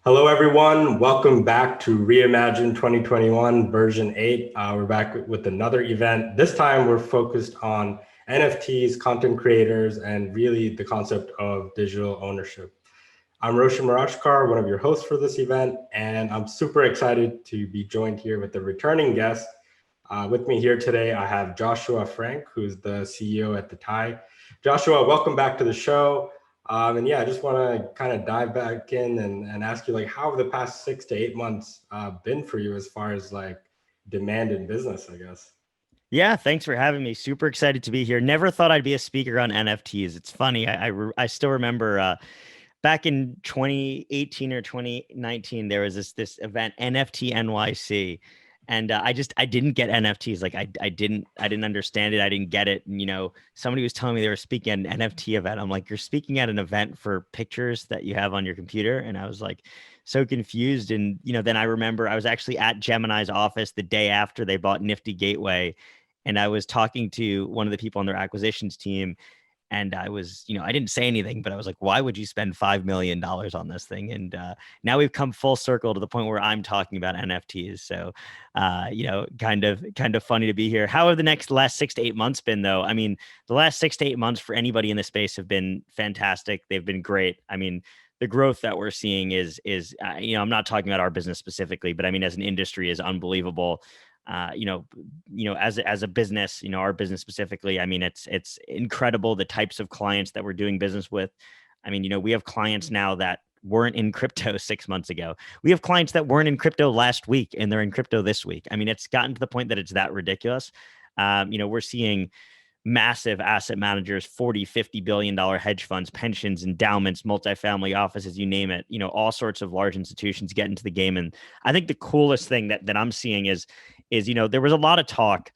Hello, everyone. Welcome back to Reimagine 2021 version 8. We're back with another event. This time we're focused on NFTs, content creators, and really the concept of digital ownership. I'm Roshan Mirajkar, one of your hosts for this event, and I'm super excited to be joined here with a returning guest. With me here today, I have Joshua Frank, who's the CEO at The Tie. Joshua, welcome back to the show. And yeah, I just want to kind of dive back in and ask you, like, how have the past 6 to 8 months been for you as far as like demand in business, I guess? Yeah, thanks for having me. Super excited to be here. Never thought I'd be a speaker on NFTs. It's funny. I still remember back in 2018 or 2019 there was this event NFT NYC, and I didn't get NFTs. Like I didn't understand it. I didn't get it. And, somebody was telling me they were speaking at an NFT event. I'm like, you're speaking at an event for pictures that you have on your computer, and I was like so confused. And then I remember I was actually at Gemini's office the day after they bought Nifty Gateway, and I was talking to one of the people on their acquisitions team, and I was, I didn't say anything, but I was like, why would you spend $5 million on this thing? And now we've come full circle to the point where I'm talking about NFTs. So, kind of funny to be here. How have the last 6 to 8 months been, though? I mean, the last 6 to 8 months for anybody in the space have been fantastic. They've been great. I mean, the growth that we're seeing is I'm not talking about our business specifically, but I mean, as an industry, is unbelievable. uh, you know, as a business, our business specifically, I mean, it's incredible the types of clients that we're doing business with. I mean, we have clients now that weren't in crypto 6 months ago. We have clients that weren't in crypto last week and they're in crypto this week. I mean, it's gotten to the point that it's that ridiculous. We're seeing massive asset managers, 40, $50 billion hedge funds, pensions, endowments, multifamily offices, you name it, all sorts of large institutions get into the game. And I think the coolest thing that I'm seeing is there was a lot of talk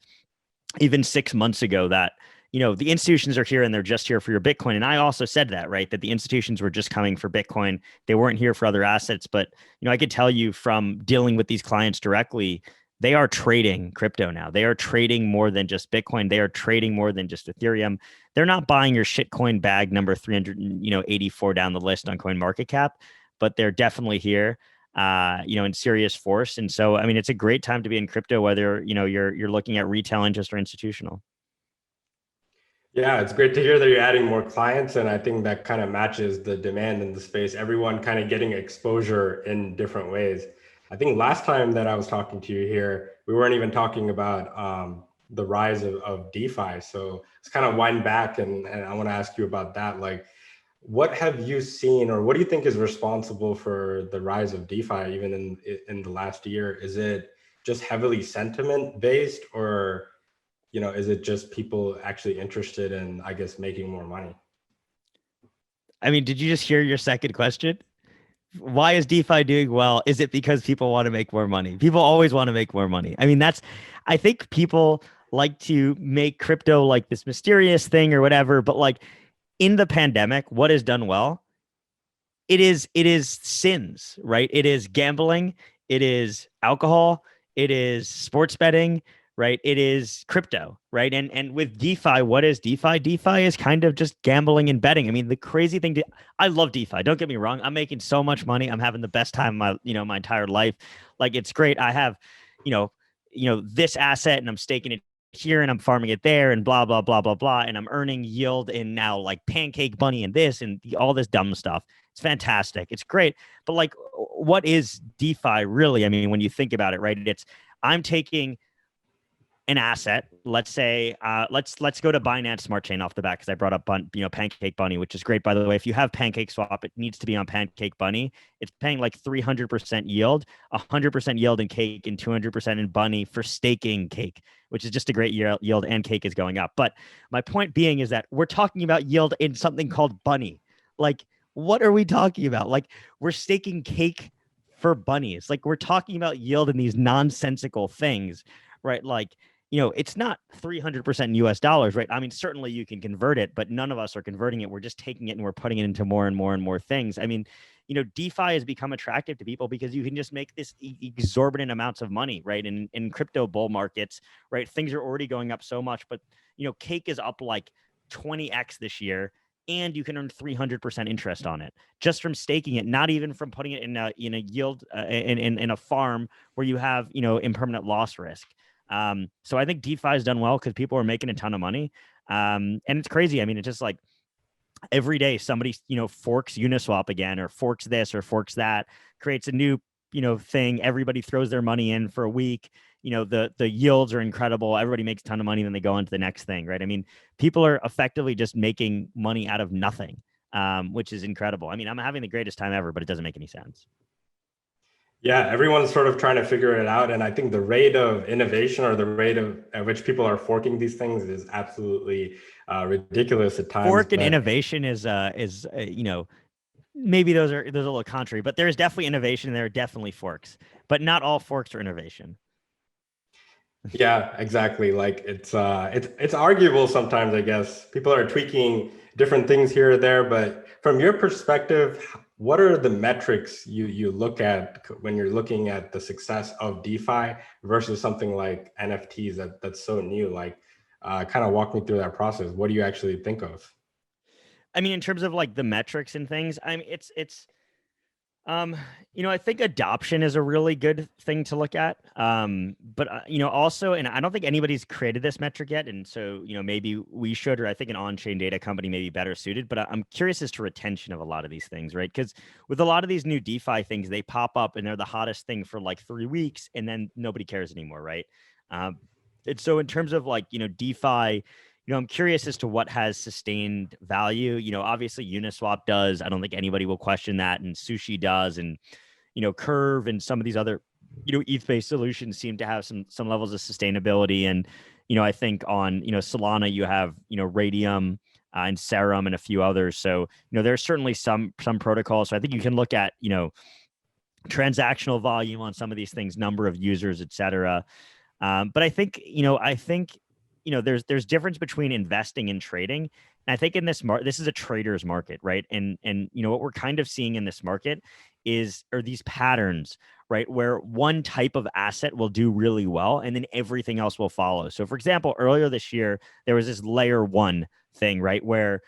even 6 months ago that the institutions are here and they're just here for your Bitcoin. And I also said that, right, that the institutions were just coming for Bitcoin. They weren't here for other assets. But I could tell you from dealing with these clients directly, they are trading crypto now. They are trading more than just Bitcoin. They are trading more than just Ethereum. They're not buying your shitcoin bag number 384 down the list on Coin Market Cap, but they're definitely here, in serious force. And so, I mean, it's a great time to be in crypto, whether, you're looking at retail interest or institutional. Yeah, it's great to hear that you're adding more clients, and I think that kind of matches the demand in the space. Everyone kind of getting exposure in different ways. I think last time that I was talking to you here, we weren't even talking about the rise of DeFi. So let's kind of wind back, and I want to ask you about that. Like, what have you seen, or what do you think is responsible for the rise of DeFi, even in the last year? Is it just heavily sentiment based, or is it just people actually interested in, I guess, making more money? I mean, did you just hear your second question? Why is DeFi doing well? Is it because people want to make more money? People always want to make more money. I mean, I think people like to make crypto like this mysterious thing or whatever, but like in the pandemic, what has done well? It is sins, right? It is gambling, it is alcohol, it is sports betting, right? It is crypto, right? And with DeFi, what is DeFi? DeFi is kind of just gambling and betting. I mean, the crazy thing I love DeFi. Don't get me wrong. I'm making so much money. I'm having the best time of my entire life. Like it's great. I have, you know, this asset and I'm staking it here and I'm farming it there and blah blah blah blah blah and I'm earning yield in now like Pancake Bunny and this and all this dumb stuff. It's fantastic. It's great. But like, what is DeFi really? I mean, when you think about it, right? I'm taking an asset. Let's say, let's go to Binance Smart Chain off the bat because I brought up Pancake Bunny, which is great by the way. If you have Pancake Swap, it needs to be on Pancake Bunny. It's paying like 300% yield, 100% yield in Cake, and 200% in Bunny for staking Cake, which is just a great yield, and Cake is going up. But my point being is that we're talking about yield in something called Bunny. Like, what are we talking about? Like, we're staking Cake for bunnies. Like, we're talking about yield in these nonsensical things, right? Like, it's not 300% US dollars, right? I mean, certainly you can convert it, but none of us are converting it. We're just taking it and we're putting it into more and more and more things. I mean, DeFi has become attractive to people because you can just make this exorbitant amounts of money, right? In crypto bull markets, right? Things are already going up so much, but Cake is up like 20x this year. and you can earn 300% interest on it just from staking it, not even from putting it in a yield in a farm where you have impermanent loss risk. So I think DeFi has done well because people are making a ton of money. And it's crazy. I mean, it's just like every day somebody forks Uniswap again, or forks this or forks that, creates a new thing. Everybody throws their money in for a week. The yields are incredible. Everybody makes a ton of money, then they go on to the next thing, right? I mean, people are effectively just making money out of nothing, which is incredible. I mean, I'm having the greatest time ever, but it doesn't make any sense. Yeah, everyone's sort of trying to figure it out. And I think the rate of innovation, or the rate at which people are forking these things, is absolutely ridiculous at times. Fork and innovation is maybe those are a little contrary, but there's definitely innovation. There are definitely forks, but not all forks are innovation. Yeah, exactly. Like it's arguable sometimes, I guess. People are tweaking different things here or there, but from your perspective, what are the metrics you look at when you're looking at the success of DeFi versus something like NFTs that's so new? Like, kind of walk me through that process. What do you actually think of? I mean, in terms of like the metrics and things, I mean, um, I think adoption is a really good thing to look at. But also, and I don't think anybody's created this metric yet, and so maybe we should, or I think an on-chain data company may be better suited. But I'm curious as to retention of a lot of these things, right? Because with a lot of these new DeFi things, they pop up and they're the hottest thing for like 3 weeks, and then nobody cares anymore, right? Um, and so in terms of like DeFi. I'm curious as to what has sustained value. Obviously Uniswap does. I don't think anybody will question that. And Sushi does. And, Curve and some of these other, ETH-based solutions seem to have some levels of sustainability. And, I think on, Solana, you have, Radium and Serum and a few others. So, there's certainly some protocols. So I think you can look at, transactional volume on some of these things, number of users, et cetera. But I think, there's difference between investing and trading. And I think in this is a trader's market, right? And what we're kind of seeing in this market are these patterns, right? Where one type of asset will do really well and then everything else will follow. So for example, earlier this year, there was this layer one thing, right? Where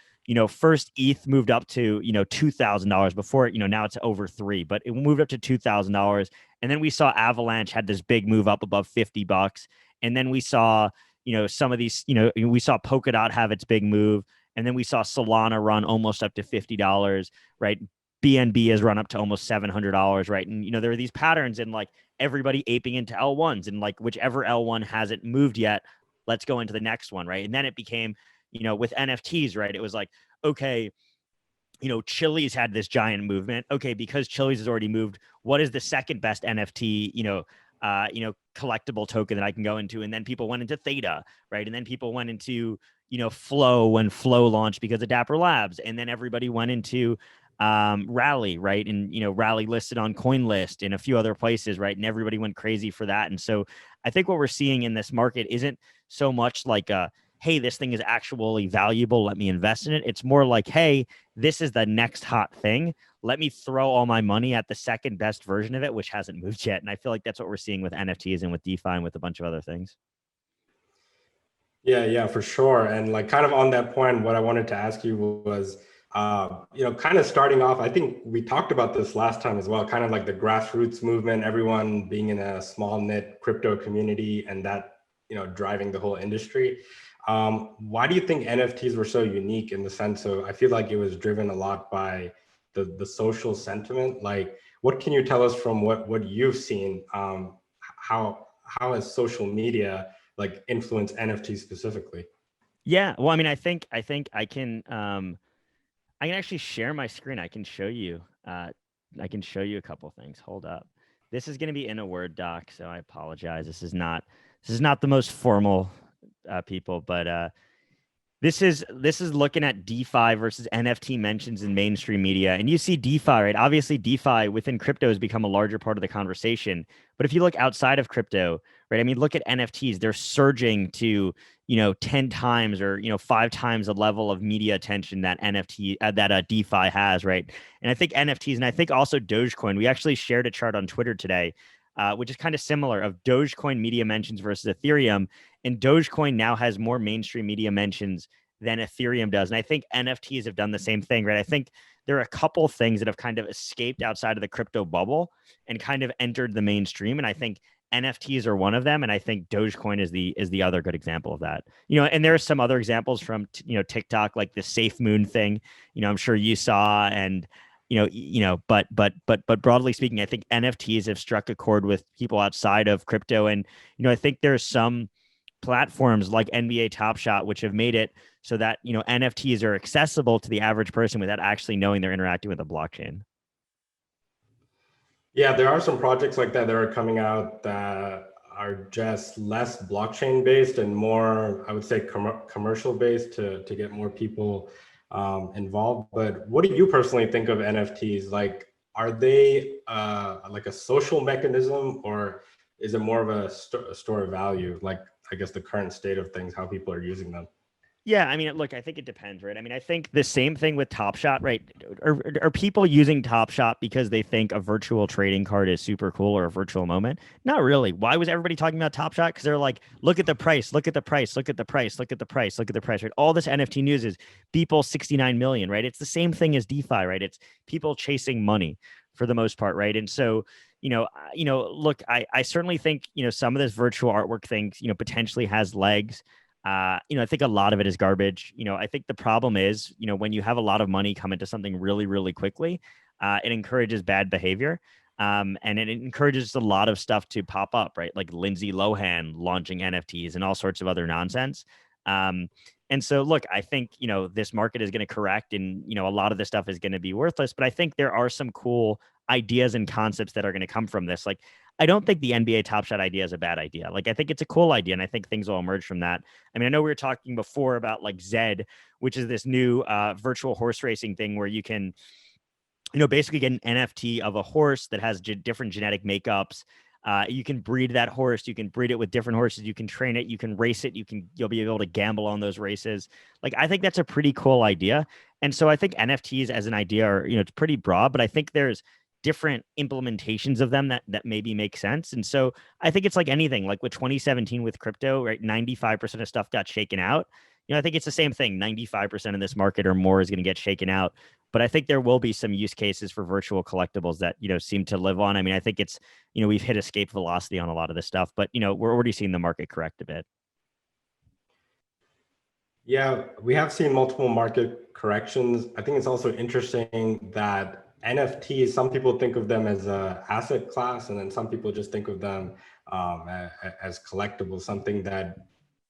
first ETH moved up to, $2,000 before, now it's over $3, but it moved up to $2,000. And then we saw Avalanche had this big move up above $50. And then we saw, some of these, we saw Polkadot have its big move. And then we saw Solana run almost up to $50, right? BNB has run up to almost $700, right? And, there are these patterns and like everybody aping into L1s, and like whichever L1 hasn't moved yet, let's go into the next one, right? And then it became, with NFTs, right? It was like, okay, Chili's had this giant movement. Okay, because Chili's has already moved, what is the second best NFT, collectible token that I can go into? And then people went into Theta, right? And then people went into, Flow when Flow launched because of Dapper Labs. And then everybody went into Rally, right? And, Rally listed on CoinList and a few other places, right? And everybody went crazy for that. And so I think what we're seeing in this market isn't so much like hey, this thing is actually valuable, let me invest in it. It's more like, hey, this is the next hot thing. Let me throw all my money at the second best version of it, which hasn't moved yet. And I feel like that's what we're seeing with NFTs and with DeFi and with a bunch of other things. Yeah, for sure. And like kind of on that point, what I wanted to ask you was, kind of starting off, I think we talked about this last time as well, kind of like the grassroots movement, everyone being in a small knit crypto community, and that, driving the whole industry. Why do you think NFTs were so unique in the sense of, I feel like it was driven a lot by the social sentiment? Like, what can you tell us from what you've seen? How has social media like influenced NFTs specifically? Yeah. Well, I mean, I think I can actually share my screen. I can show you a couple things. Hold up. This is going to be in a Word doc, so I apologize. This is not the most formal people, but this is looking at DeFi versus NFT mentions in mainstream media. And you see DeFi, right? Obviously, DeFi within crypto has become a larger part of the conversation. But if you look outside of crypto, right? I mean, look at NFTs. They're surging to, 10 times or, 5 times the level of media attention that DeFi has, right? And I think NFTs, and I think also DogeCoin, we actually shared a chart on Twitter today, which is kind of similar, of Dogecoin media mentions versus Ethereum. And Dogecoin now has more mainstream media mentions than Ethereum does. And I think NFTs have done the same thing, right? I think there are a couple things that have kind of escaped outside of the crypto bubble and kind of entered the mainstream. And I think NFTs are one of them, and I think DogeCoin is the other good example of that. And there are some other examples from TikTok, like the Safe Moon thing. I'm sure you saw, and but broadly speaking, I think NFTs have struck a chord with people outside of crypto, and I think there's some platforms like NBA Top Shot which have made it so that NFTs are accessible to the average person without actually knowing they're interacting with a blockchain. Yeah, there are some projects like that are coming out that are just less blockchain based and more, I would say, commercial based to get more people involved. But what do you personally think of NFTs? Like, are they like a social mechanism, or is it more of a store of value? Like, I guess the current state of things, how people are using them. Yeah, I mean, look, I think it depends, right? I mean, I think the same thing with Top Shot, right? Are people using Top Shot because they think a virtual trading card is super cool or a virtual moment? Not really. Why was everybody talking about Top Shot? Because they're like, look at the price, look at the price, look at the price, look at the price, look at the price, right? All this NFT news is people 69 million, right? It's the same thing as DeFi, right? It's people chasing money for the most part, right? And so, look, I certainly think, some of this virtual artwork thing, potentially has legs. I think a lot of it is garbage. I think the problem is, when you have a lot of money come into something really, really quickly, it encourages bad behavior. And it encourages a lot of stuff to pop up, right? Like Lindsay Lohan launching NFTs and all sorts of other nonsense. And so, look, I think, this market is going to correct, and, a lot of this stuff is going to be worthless. But I think there are some cool ideas and concepts that are going to come from this. Like, I don't think the NBA Top Shot idea is a bad idea. Like, I think it's a cool idea, and I think things will emerge from that. I mean, I know we were talking before about like Zed, which is this new virtual horse racing thing where you can, basically get an NFT of a horse that has different genetic makeups. You can breed that horse. You can breed it with different horses. You can train it. You can race it. You'll be able to gamble on those races. Like, I think that's a pretty cool idea. And so I think NFTs as an idea are, it's pretty broad, but I think there's different implementations of them that maybe make sense. And so I think it's like anything, like with 2017 with crypto, right? 95% of stuff got shaken out. I think it's the same thing. 95% of this market or more is going to get shaken out. But I think there will be some use cases for virtual collectibles that, seem to live on. I mean, I think it's, we've hit escape velocity on a lot of this stuff, but, we're already seeing the market correct a bit. Yeah, we have seen multiple market corrections. I think it's also interesting that NFTs, some people think of them as a asset class, and then some people just think of them as collectibles, something that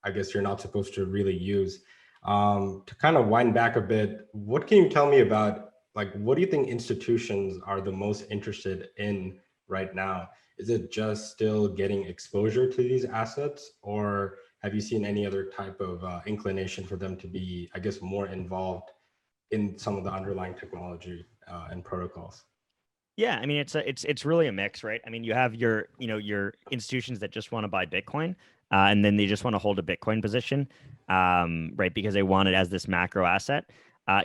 I guess you're not supposed to really use. To kind of wind back a bit, what can you tell me about, like, what do you think institutions are the most interested in right now? Is it just still getting exposure to these assets, or have you seen any other type of inclination for them to be, I guess, more involved in some of the underlying technology and protocols? Yeah, I mean, it's really a mix, right? I mean, you have your institutions that just want to buy Bitcoin, and then they just want to hold a Bitcoin position, right? Because they want it as this macro asset.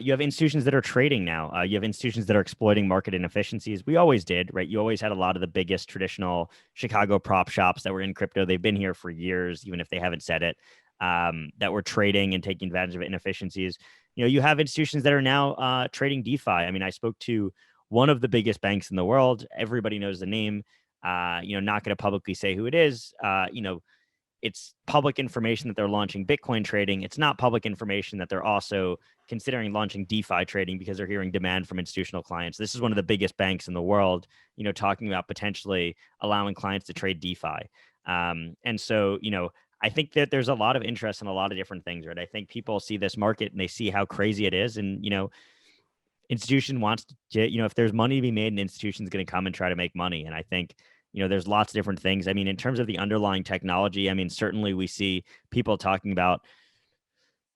You have institutions that are trading now. You have institutions that are exploiting market inefficiencies. We always did, right? You always had a lot of the biggest traditional Chicago prop shops that were in crypto. They've been here for years, even if they haven't said it, that were trading and taking advantage of inefficiencies. You have institutions that are now trading DeFi. I mean, I spoke to one of the biggest banks in the world. Everybody knows the name. Not going to publicly say who it is. It's public information that they're launching Bitcoin trading. It's not public information that they're also considering launching DeFi trading because they're hearing demand from institutional clients. This is one of the biggest banks in the world, talking about potentially allowing clients to trade DeFi. And so, I think that there's a lot of interest in a lot of different things, right? I think people see this market and they see how crazy it is. And, institution wants to, if there's money to be made, an institution's going to come and try to make money. And I think, there's lots of different things. I mean, in terms of the underlying technology, I mean, certainly we see people talking about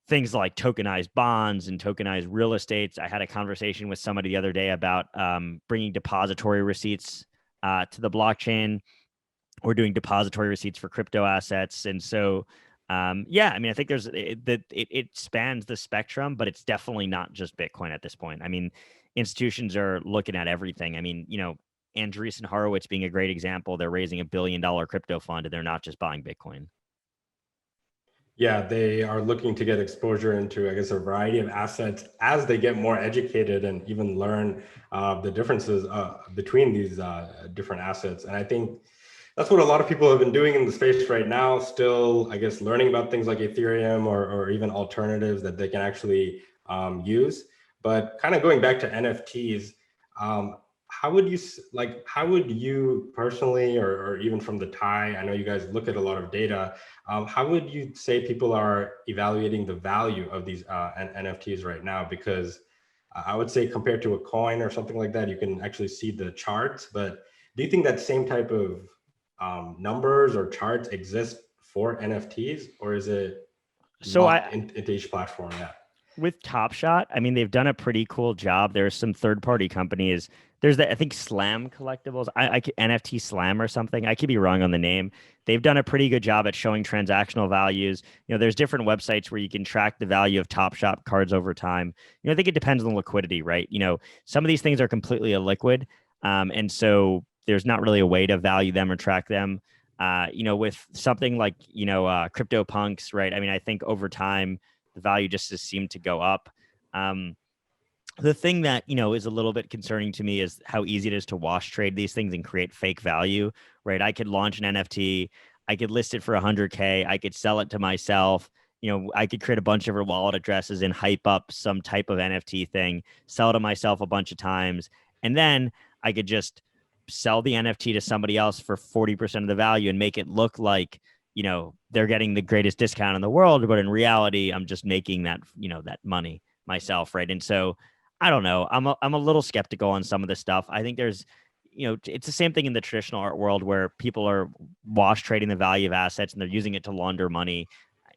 things like tokenized bonds and tokenized real estates. I had a conversation with somebody the other day about bringing depository receipts to the blockchain. We're doing depository receipts for crypto assets. And so, yeah, I mean, I think it spans the spectrum, but it's definitely not just Bitcoin at this point. I mean, institutions are looking at everything. I mean, Andreessen Horowitz being a great example. They're raising $1 billion crypto fund, and they're not just buying Bitcoin. Yeah, they are looking to get exposure into, I guess, a variety of assets as they get more educated and even learn the differences between these different assets. And I think that's what a lot of people have been doing in the space right now, still, I guess, learning about things like Ethereum or even alternatives that they can actually use. But kind of going back to NFTs, um, how would you personally, or even from the TIE, I know you guys look at a lot of data, how would you say people are evaluating the value of these NFTs right now? Because I would say compared to a coin or something like that, you can actually see the charts, but do you think that same type of numbers or charts exist for NFTs, or is it So locked into each platform? Yeah. with Top Shot, I mean, they've done a pretty cool job. There's some third-party companies. There's I think Slam Collectibles, NFT Slam or something. I could be wrong on the name. They've done a pretty good job at showing transactional values. There's different websites where you can track the value of Top Shot cards over time. I think it depends on the liquidity, right? Some of these things are completely illiquid, and so there's not really a way to value them or track them. With something like CryptoPunks, right? I mean, I think over time the value just has seemed to go up. Um, the thing that is a little bit concerning to me is how easy it is to wash trade these things and create fake value, right? I could launch an NFT, I could list it for 100K, I could sell it to myself. I could create a bunch of wallet addresses and hype up some type of NFT thing, sell it to myself a bunch of times, and then I could just sell the NFT to somebody else for 40% of the value and make it look like they're getting the greatest discount in the world, but in reality I'm just making that money myself, right? And so I don't know, I'm a little skeptical on some of this stuff. I think there's it's the same thing in the traditional art world where people are wash trading the value of assets and they're using it to launder money.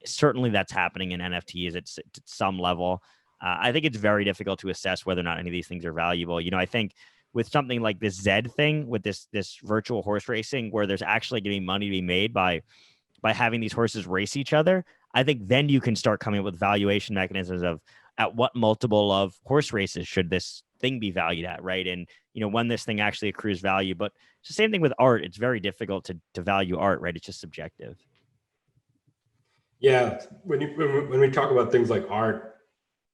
Certainly that's happening in NFTs at some level. I think it's very difficult to assess whether or not any of these things are valuable. I think with something like this Zed thing, with this virtual horse racing, where there's actually getting money to be made by having these horses race each other, I think then you can start coming up with valuation mechanisms of at what multiple of horse races should this thing be valued at, right? And when this thing actually accrues value. But it's the same thing with art. It's very difficult to value art, right? It's just subjective. Yeah, when we talk about things like art,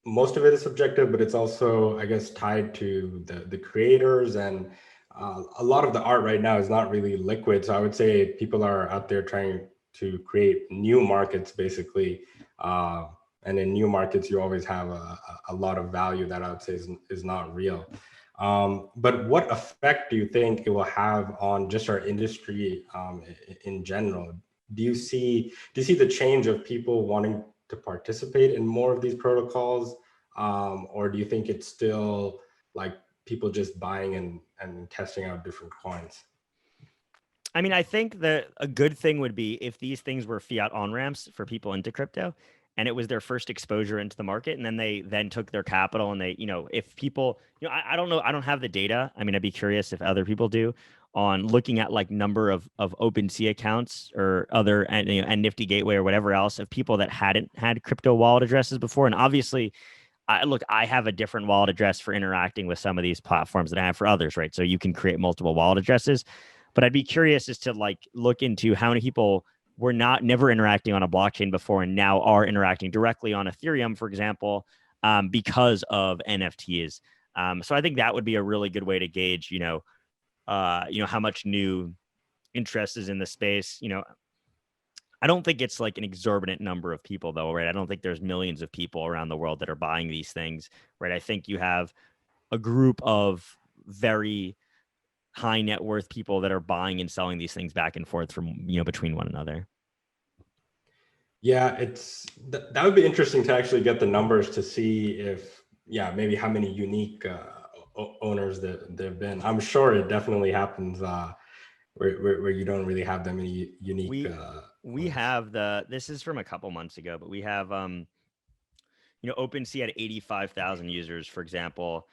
most of it is subjective, but it's also, I guess, tied to the creators, and a lot of the art right now is not really liquid. So I would say people are out there trying to create new markets, basically. And in new markets, you always have a lot of value that I would say is not real. But what effect do you think it will have on just our industry in general? Do you see the change of people wanting to participate in more of these protocols? Or do you think it's still like people just buying and testing out different coins? I mean, I think that a good thing would be if these things were fiat on ramps for people into crypto and it was their first exposure into the market. And then they then took their capital and they, if people, I don't know, I don't have the data. I mean, I'd be curious if other people do on looking at like number of OpenSea accounts or other and Nifty Gateway or whatever else of people that hadn't had crypto wallet addresses before. And obviously, I have a different wallet address for interacting with some of these platforms than I have for others, right? So you can create multiple wallet addresses, but I'd be curious as to like look into how many people were never interacting on a blockchain before and now are interacting directly on Ethereum, for example, because of NFTs. So I think that would be a really good way to gauge, how much new interest is in the space. I don't think it's like an exorbitant number of people though, right? I don't think there's millions of people around the world that are buying these things, right? I think you have a group of very high net worth people that are buying and selling these things back and forth from, between one another. Yeah, that would be interesting to actually get the numbers to see if, yeah, maybe how many unique owners there've been. I'm sure it definitely happens where you don't really have that many unique We owners. have this is from a couple months ago, but we have OpenSea had 85,000 users, for example.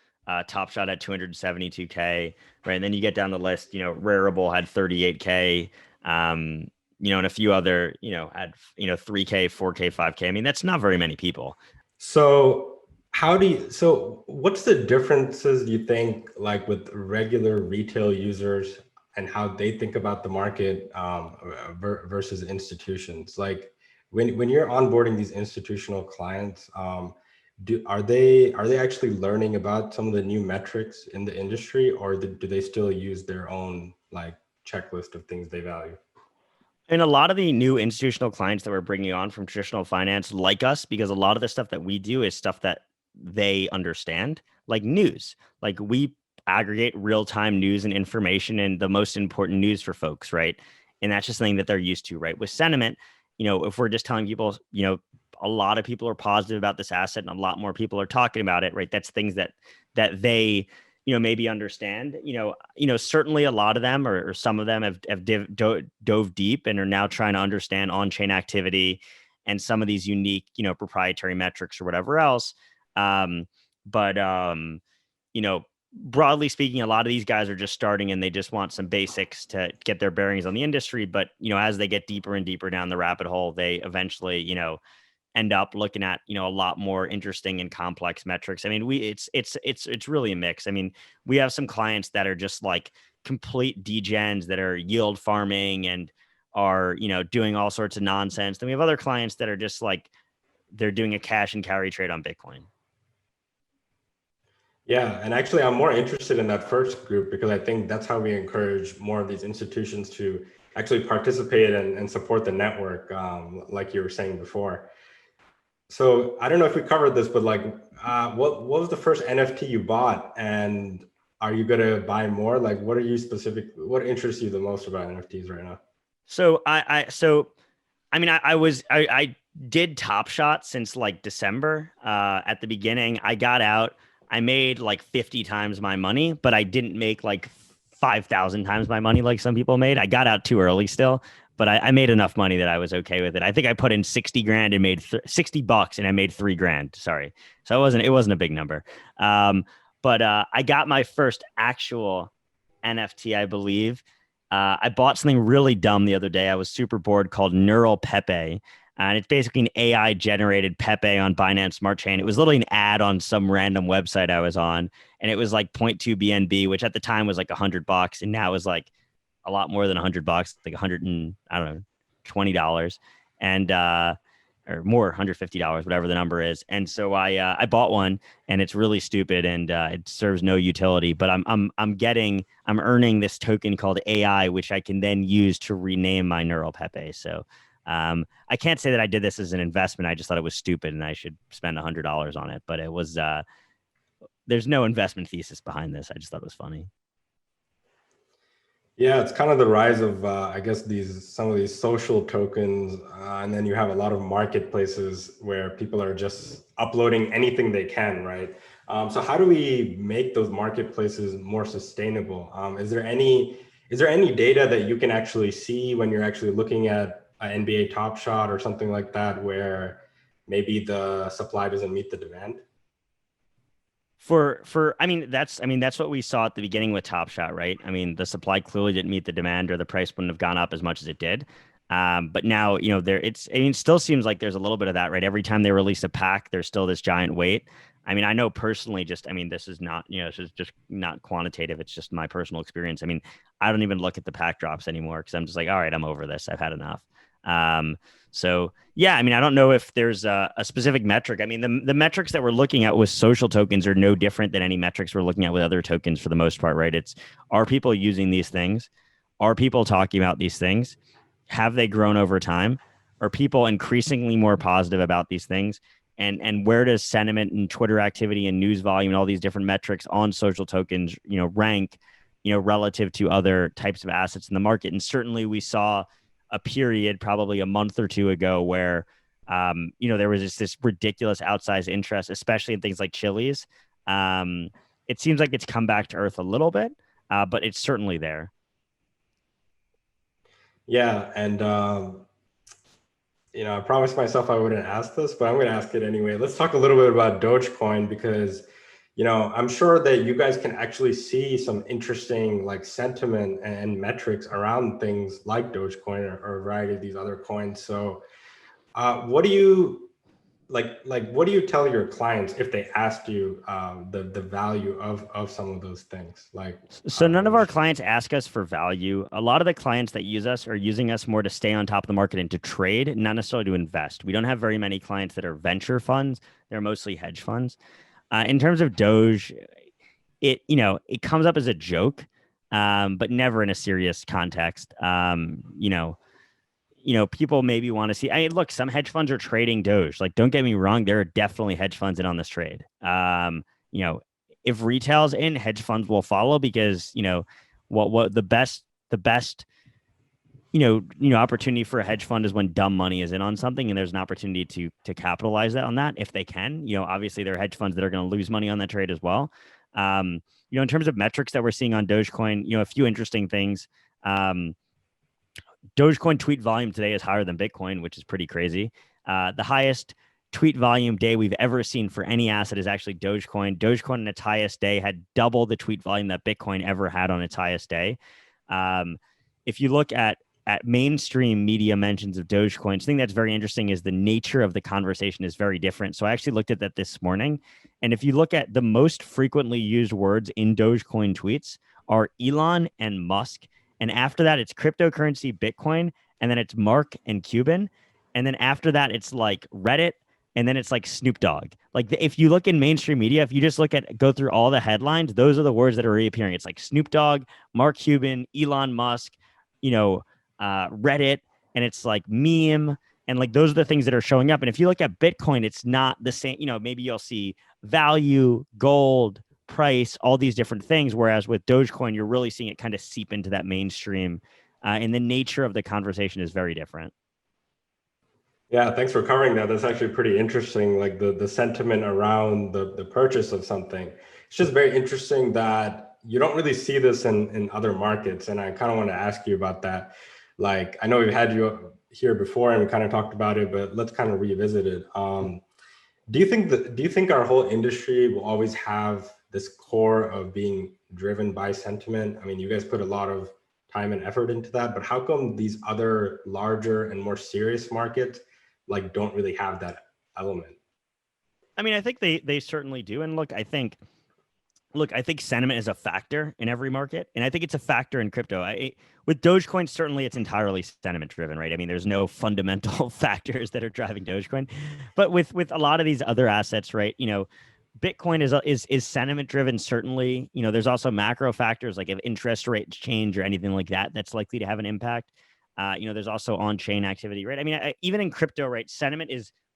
Top Shot had 272K, right? And then you get down the list, Rarible had 38K, and a few other, had 3K, 4K, 5K. I mean, that's not very many people. So so what's the differences, do you think, like with regular retail users and how they think about the market versus institutions? Like, when you're onboarding these institutional clients, are they actually learning about some of the new metrics in the industry, or do they still use their own like checklist of things they value? And a lot of the new institutional clients that we're bringing on from traditional finance like us, because a lot of the stuff that we do is stuff that they understand, like news. Like we aggregate real-time news and information and the most important news for folks, right? And that's just something that they're used to, right? With sentiment, if we're just telling people, a lot of people are positive about this asset and a lot more people are talking about it, right? That's things that they maybe understand. Certainly a lot of them or some of them have dove deep and are now trying to understand on-chain activity and some of these unique, proprietary metrics or whatever else. But broadly speaking, a lot of these guys are just starting and they just want some basics to get their bearings on the industry. But as they get deeper and deeper down the rabbit hole, they eventually end up looking at a lot more interesting and complex metrics. I mean, it's really a mix. I mean, we have some clients that are just like complete degens that are yield farming and are doing all sorts of nonsense. Then we have other clients that are just like they're doing a cash and carry trade on Bitcoin. Yeah, and actually I'm more interested in that first group because I think that's how we encourage more of these institutions to actually participate and support the network, like you were saying before. So I don't know if we covered this, but like, what was the first NFT you bought, and are you gonna buy more? Like, what what interests you the most about NFTs right now? So I did Top Shot since like December. At the beginning, I got out. I made like 50 times my money, but I didn't make like 5,000 times my money like some people made. I got out too early still, but I made enough money that I was okay with it. I think I put in 60 grand and made $60 and I made 3 grand. Sorry. So it wasn't a big number. But I got my first actual NFT, I believe. I bought something really dumb the other day. I was super bored called Neural Pepe. And it's basically an AI generated Pepe on Binance Smart Chain. It was literally an ad on some random website I was on. And it was like 0.2 BNB, which at the time was like $100. And now is like a lot more than $100, like 100 and I don't know, $20. And, or more, $150, whatever the number is. And so I bought one, and it's really stupid, and it serves no utility. But I'm earning this token called AI, which I can then use to rename my Neural Pepe. So I can't say that I did this as an investment. I just thought it was stupid, and I should spend $100 on it. But it was there's no investment thesis behind this. I just thought it was funny. Yeah, it's kind of the rise of, I guess, some of these social tokens, and then you have a lot of marketplaces where people are just uploading anything they can, right? So how do we make those marketplaces more sustainable? Is there any data that you can actually see when you're actually looking at an NBA Top Shot or something like that, where maybe the supply doesn't meet the demand? That's what we saw at the beginning with Top Shot, right? I mean, the supply clearly didn't meet the demand, or the price wouldn't have gone up as much as it did. But now, it still seems like there's a little bit of that, right? Every time they release a pack, there's still this giant wait. I mean, I know personally, this is not, this is just not quantitative. It's just my personal experience. I mean, I don't even look at the pack drops anymore because I'm just like, all right, I'm over this. I've had enough. So yeah, I mean, I don't know if there's a specific metric. I mean, the metrics that we're looking at with social tokens are no different than any metrics we're looking at with other tokens for the most part, right? It's, are people using these things? Are people talking about these things? Have they grown over time? Are people increasingly more positive about these things? And where does sentiment and Twitter activity and news volume and all these different metrics on social tokens, rank, relative to other types of assets in the market? And certainly we saw a period probably a month or two ago where there was just this ridiculous outsized interest, especially in things like Chili's. It seems like it's come back to earth a little bit, but it's certainly there. Yeah, and I promised myself I wouldn't ask this, but I'm going to ask it anyway. Let's talk a little bit about Dogecoin because, I'm sure that you guys can actually see some interesting like sentiment and metrics around things like Dogecoin or a variety of these other coins. So, what do you like what do you tell your clients if they asked you the value of some of those things? Like, So none of what our would you say? clients ask us for value. A lot of the clients that use us are using us more to stay on top of the market and to trade, not necessarily to invest. We don't have very many clients that are venture funds. They're mostly hedge funds. In terms of Doge, it comes up as a joke, but never in a serious context. People maybe want to see. Look, some hedge funds are trading Doge. Like, don't get me wrong, there are definitely hedge funds in on this trade. You know, if retail's in, hedge funds will follow because what the best opportunity for a hedge fund is when dumb money is in on something and there's an opportunity to capitalize that on that if they can. Obviously there are hedge funds that are going to lose money on that trade as well. In terms of metrics that we're seeing on Dogecoin, a few interesting things. Dogecoin tweet volume today is higher than Bitcoin, which is pretty crazy. The highest tweet volume day we've ever seen for any asset is actually Dogecoin. Dogecoin on its highest day had double the tweet volume that Bitcoin ever had on its highest day. If you look at mainstream media mentions of Dogecoin, the thing that's very interesting is the nature of the conversation is very different. So I actually looked at that this morning. And if you look at the most frequently used words in Dogecoin tweets are Elon and Musk. And after that, it's cryptocurrency, Bitcoin, and then it's Mark and Cuban. And then after that, it's like Reddit, and then it's like Snoop Dogg. Like if you look in mainstream media, if you just go through all the headlines, those are the words that are reappearing. It's like Snoop Dogg, Mark Cuban, Elon Musk, Reddit, and it's like meme. And like those are the things that are showing up. And if you look at Bitcoin, it's not the same. Maybe you'll see value, gold, price, all these different things. Whereas with Dogecoin, you're really seeing it kind of seep into that mainstream. And the nature of the conversation is very different. Yeah, thanks for covering that. That's actually pretty interesting. Like the sentiment around the purchase of something. It's just very interesting that you don't really see this in other markets. And I kind of want to ask you about that. Like, I know we've had you here before and we kind of talked about it, but let's kind of revisit it. Do you think our whole industry will always have this core of being driven by sentiment? I mean, you guys put a lot of time and effort into that, but how come these other larger and more serious markets like don't really have that element? I mean, I think they certainly do. And I think sentiment is a factor in every market, and I think it's a factor in crypto. With Dogecoin, certainly it's entirely sentiment driven, right? I mean, there's no fundamental factors that are driving Dogecoin, but with a lot of these other assets, right? Bitcoin is sentiment driven. Certainly, there's also macro factors like if interest rates change or anything like that, that's likely to have an impact. There's also on-chain activity, right? I mean, even in crypto, right?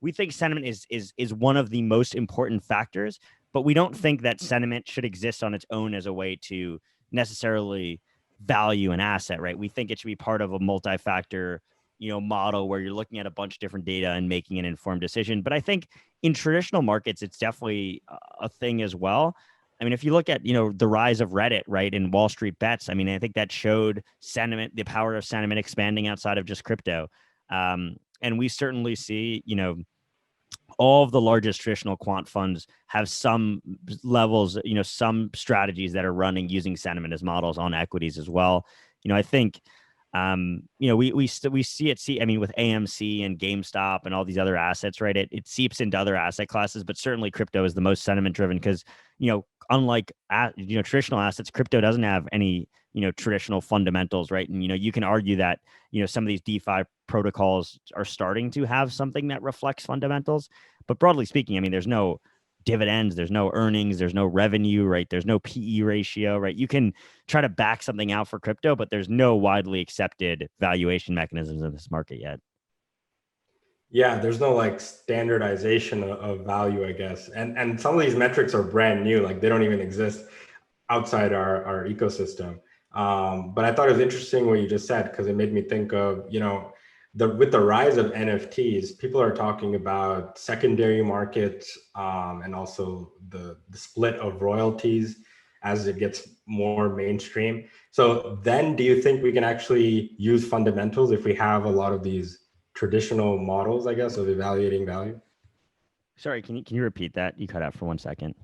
We think sentiment is one of the most important factors, but we don't think that sentiment should exist on its own as a way to necessarily value an asset, right? We think it should be part of a multi-factor, model where you're looking at a bunch of different data and making an informed decision. But I think in traditional markets, it's definitely a thing as well. I mean, if you look at, the rise of Reddit, right, in Wall Street Bets, I mean, I think that showed sentiment, the power of sentiment expanding outside of just crypto. And we certainly see, all of the largest traditional quant funds have some levels, some strategies that are running using sentiment as models on equities as well. I think, we see it. I mean, with AMC and GameStop and all these other assets, right? It seeps into other asset classes, but certainly crypto is the most sentiment driven because, unlike traditional assets, crypto doesn't have any traditional fundamentals, right? And you can argue that some of these DeFi protocols are starting to have something that reflects fundamentals, but broadly speaking, I mean, there's no dividends, there's no earnings, there's no revenue, right? There's no PE ratio, right? You can try to back something out for crypto, but there's no widely accepted valuation mechanisms in this market yet. Yeah, there's no like standardization of value, I guess. And some of these metrics are brand new, like they don't even exist outside our ecosystem. But I thought it was interesting what you just said because it made me think of, with the rise of NFTs, people are talking about secondary markets and also the split of royalties as it gets more mainstream. So then do you think we can actually use fundamentals if we have a lot of these traditional models, I guess, of evaluating value? Sorry, can you repeat that? You cut out for 1 second.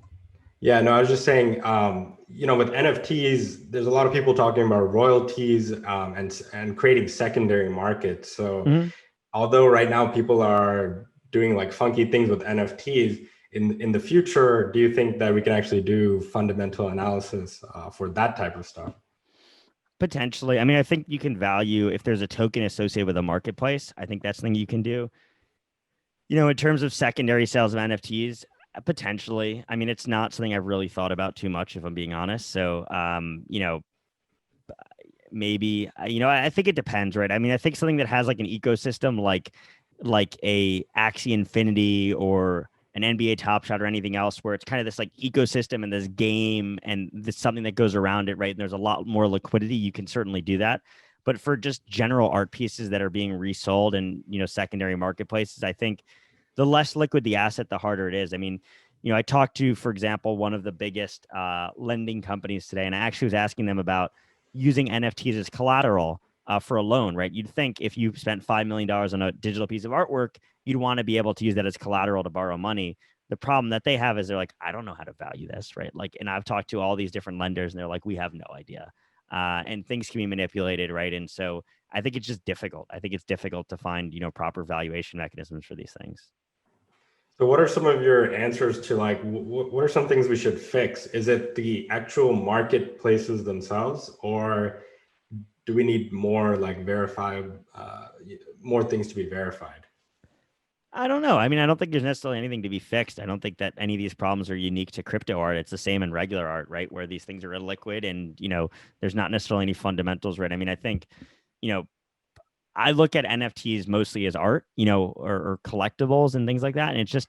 Yeah, no, I was just saying, with NFTs, there's a lot of people talking about royalties and creating secondary markets. So although right now people are doing like funky things with NFTs. In the future, do you think that we can actually do fundamental analysis for that type of stuff? Potentially. I mean, I think you can value if there's a token associated with a marketplace. I think that's something you can do. In terms of secondary sales of NFTs, potentially. I mean, it's not something I've really thought about too much, if I'm being honest. So, maybe, I think it depends, right? I mean, I think something that has like an ecosystem, like a Axie Infinity or an NBA Top Shot or anything else, where it's kind of this like ecosystem and this game and this something that goes around it, right? And there's a lot more liquidity. You can certainly do that. But for just general art pieces that are being resold in, secondary marketplaces, I think the less liquid the asset, the harder it is. I mean, I talked to, for example, one of the biggest lending companies today, and I actually was asking them about using NFTs as collateral for a loan, right? You'd think if you spent $5 million on a digital piece of artwork, you'd want to be able to use that as collateral to borrow money. The problem that they have is they're like, I don't know how to value this, right? Like, and I've talked to all these different lenders and they're like, we have no idea. And things can be manipulated, right? And so I think it's just difficult. I think it's difficult to find, proper valuation mechanisms for these things. So what are some of your answers to like, what are some things we should fix? Is it the actual marketplaces themselves, or do we need more like verified, more things to be verified? I don't know. I mean, I don't think there's necessarily anything to be fixed. I don't think that any of these problems are unique to crypto art. It's the same in regular art, right? Where these things are illiquid and, there's not necessarily any fundamentals, right? I mean, I think, I look at NFTs mostly as art, or collectibles and things like that. And it's just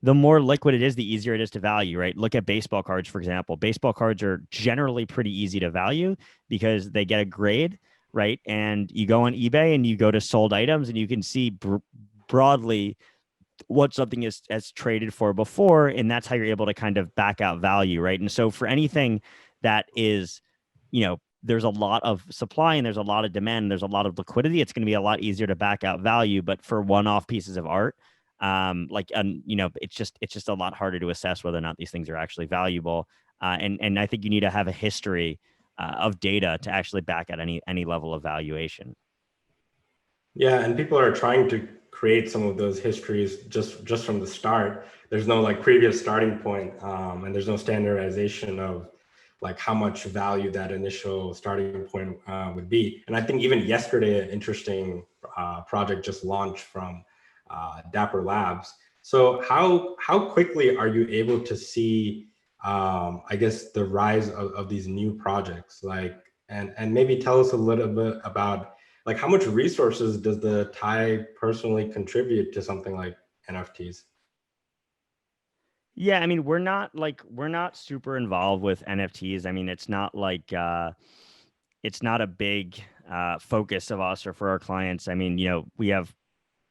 the more liquid it is, the easier it is to value, right? Look at baseball cards, for example. Baseball cards are generally pretty easy to value because they get a grade, right? And you go on eBay and you go to sold items and you can see broadly what something is has traded for before, and that's how you're able to kind of back out value, right? And so for anything that is, there's a lot of supply and there's a lot of demand and there's a lot of liquidity, it's going to be a lot easier to back out value. But for one-off pieces of art, it's just a lot harder to assess whether or not these things are actually valuable. And I think you need to have a history of data to actually back out any level of valuation. Yeah, and people are trying to create some of those histories just from the start. There's no like previous starting point, and there's no standardization of like how much value that initial starting point would be. And I think even yesterday, an interesting project just launched from Dapper Labs. So how quickly are you able to see, I guess, the rise of these new projects? Like, and maybe tell us a little bit about like how much resources does the Thai personally contribute to something like NFTs? Yeah, I mean, we're not super involved with NFTs. I mean, it's not like it's not a big focus of us or for our clients. I mean, we have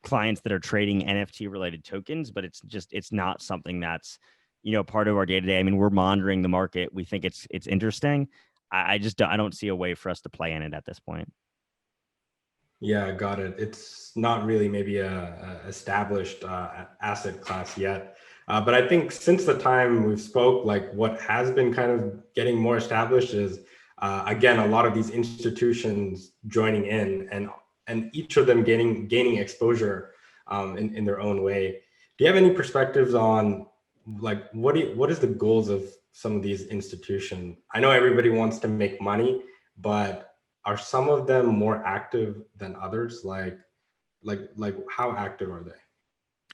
clients that are trading NFT related tokens, but it's not something that's, part of our day to day. I mean, we're monitoring the market. We think it's interesting. I don't see a way for us to play in it at this point. Yeah, got it. It's not really maybe a established asset class yet. But I think since the time we've spoke, like what has been kind of getting more established is, again, a lot of these institutions joining in and each of them gaining exposure in their own way. Do you have any perspectives on like what is the goals of some of these institutions? I know everybody wants to make money, but are some of them more active than others? Like how active are they?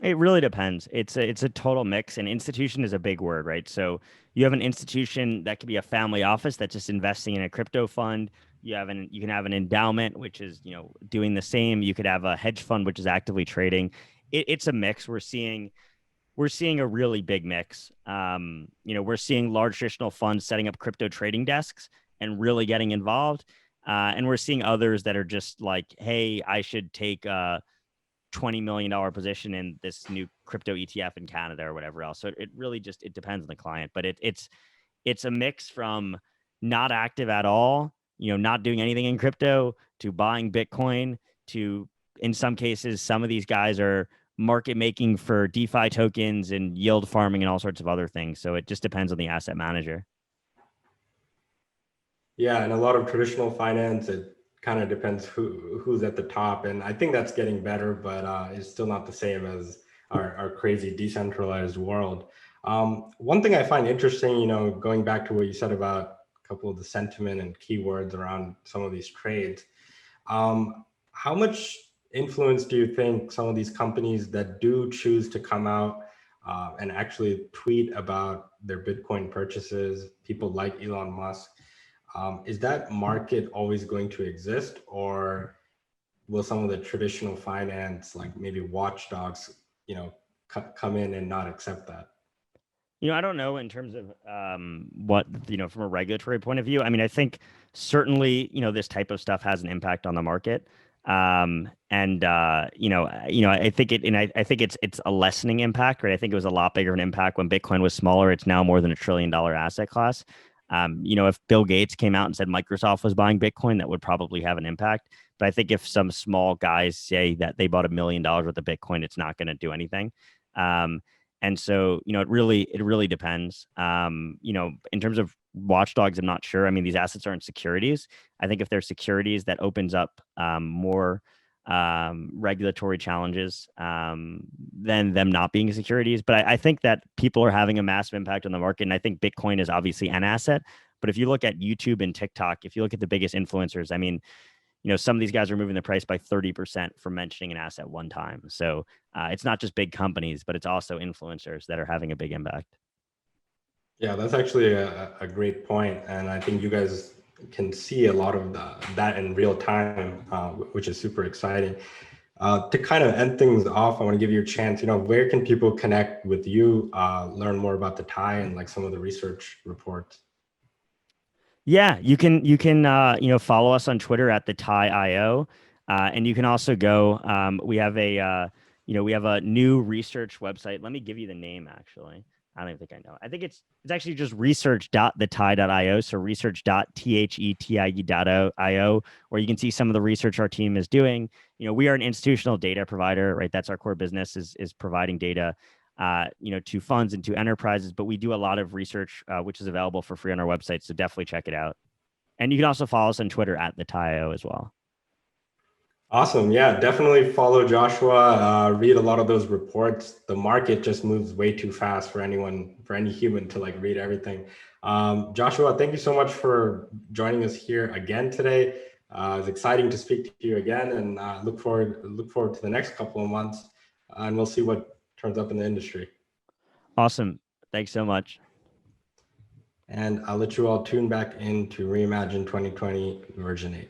It really depends. It's a total mix. And institution is a big word, right? So you have an institution that could be a family office that's just investing in a crypto fund. You can have an endowment, which is, doing the same. You could have a hedge fund, which is actively trading. It's a mix. We're seeing a really big mix. We're seeing large traditional funds setting up crypto trading desks and really getting involved. And we're seeing others that are just like, hey, I should take $20 million position in this new crypto ETF in Canada or whatever else. So it really just, it depends on the client, but it's a mix from not active at all, not doing anything in crypto, to buying Bitcoin, to, in some cases, some of these guys are market making for DeFi tokens and yield farming and all sorts of other things. So it just depends on the asset manager. Yeah, and a lot of traditional finance, it kind of depends who's at the top, and I think that's getting better, but it's still not the same as our crazy decentralized world. One thing I find interesting, you know, going back to what you said about a couple of the sentiment and keywords around some of these trades, how much influence do you think some of these companies that do choose to come out and actually tweet about their Bitcoin purchases, people like Elon Musk, is that market always going to exist, or will some of the traditional finance, like maybe watchdogs, you know, come in and not accept that? You know, I don't know in terms of what, you know, from a regulatory point of view. I mean, I think certainly, you know, this type of stuff has an impact on the market. I think I think it's a lessening impact, right? I think it was a lot bigger an impact when Bitcoin was smaller. It's now more than $1 trillion asset class. You know, if Bill Gates came out and said Microsoft was buying Bitcoin, that would probably have an impact. But I think if some small guys say that they bought $1 million worth of Bitcoin, it's not going to do anything. And so, you know, it really depends. You know, in terms of watchdogs, I'm not sure. I mean, these assets aren't securities. I think if they're securities, that opens up more regulatory challenges than them not being securities. But I think that people are having a massive impact on the market. And I think Bitcoin is obviously an asset. But if you look at YouTube and TikTok, if you look at the biggest influencers, I mean, you know, some of these guys are moving the price by 30% for mentioning an asset one time. So it's not just big companies, but it's also influencers that are having a big impact. Yeah, that's actually a great point. And I think you guys can see a lot of that in real time, which is super exciting. To kind of end things off, I want to give you a chance, you know, where can people connect with you, learn more about the TIE and like some of the research reports? Yeah, you know, follow us on Twitter at the TIE.io. And you can also go, we have you know, we have a new research website. Let me give you the name actually. I don't even think I know. I think it's actually just research.thetie.io. So research.thetie.io, where you can see some of the research our team is doing. You know, we are an institutional data provider, right? That's our core business is providing data, you know, to funds and to enterprises. But we do a lot of research, which is available for free on our website. So definitely check it out. And you can also follow us on Twitter at the TIO as well. Awesome. Yeah, definitely follow Joshua. Read a lot of those reports. The market just moves way too fast for anyone, for any human to like read everything. Joshua, thank you so much for joining us here again today. It's exciting to speak to you again, and look forward to the next couple of months, and we'll see what turns up in the industry. Awesome. Thanks so much. And I'll let you all tune back into Reimagine 2020 version 8.